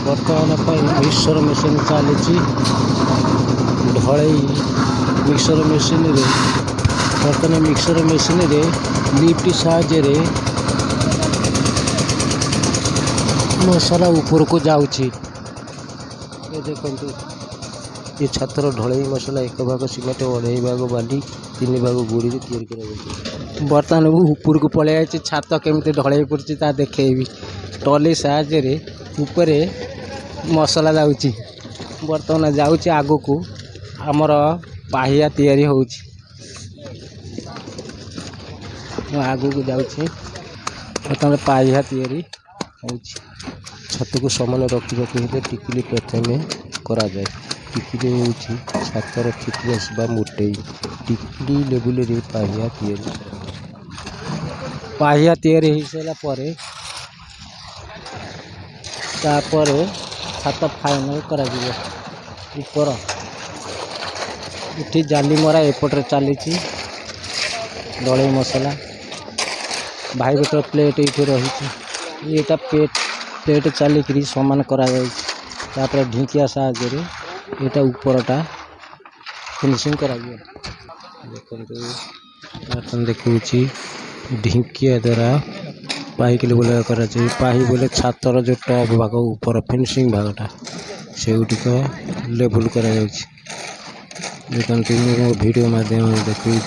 बर्तमान mixer machine चली ढल मिक्सर मेसीन रे बर्तमान मिक्सर मेसीन रे लिफ्ट साहाय्य मसला ऊपर को जाऊँगी। देखो ये छातर ढलई मसला एक भाग सीमेंट अढ़ाई भाग बाली 3 भाग गुड़ी या बर्तमान ऊपर को पलि आई छात केमी ढलई पड़ी देखेबी टली साहाय्य ऊपर मसला जाऊँगी। बर्तमान जाऊँगी आग को आमर पाहिया तैयारी हो आग को जाऊँगी। बर्तमान पाहिया तैयारी हो छत को समान रखा टिकिली प्रथम करा जाए। टिकिली हूँ छातर थिकनेस बा मोटे टिकिली लेवल रे पाहिया तैयारी हो सारापर तापर छात फाइनाल करा ऊपर इठी जाली मरा एपटे चली ढलई मसला भाई गोटे प्लेट ये रही यहाँ प्लेट चलिक समान करा तापर ढिंकिया साहाय्य यहाँ उपरटा फिनिशिंग करा देखिए ढिंकिया द्वारा पाही लेवल कर पाही बोले छातर जो टॉप भाग ऊपर फिनिशिंग भागटा से लेवल कर देखो वीडियो माध्यम देखिए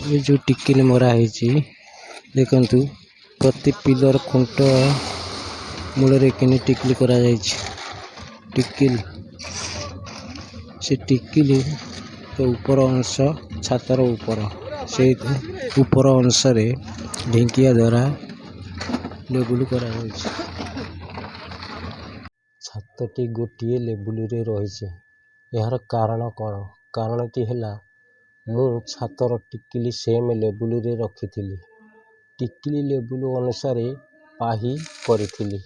ये जो टिकिल मरा है देखु प्रति पिलर खुंट मूल कि टिकिल करा टिकिल से टिकिल तो ऊपर अंश छातर ऊपर से ऊपर अंश ढिंकिया द्वारा लेवल कर छातटी गोटे लेवल रे रही यार कारण कौन कारणटी है मु छातर टिकिली सेम लेवल रे रखी टिकिली लेवल अनुसार पाही करी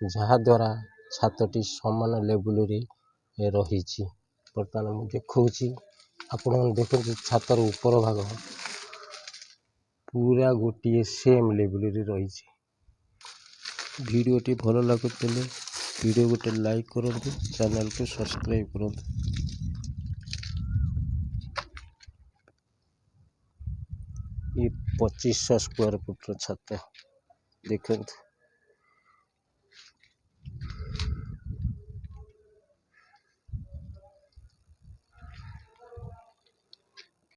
जहाद्वारा छातटी समान लेवल रे रही। बर्तमान मुझे देखुची आपण देखो छातर ऊपर भाग पूरा गोटे सेम लेवल रे रही। वीडियोटी भल लगुले वीडियो गोटे लाइक करूँ चैनल को सब्सक्राइब करूँ। ये 2500 स्क्वायर फुट छत देखते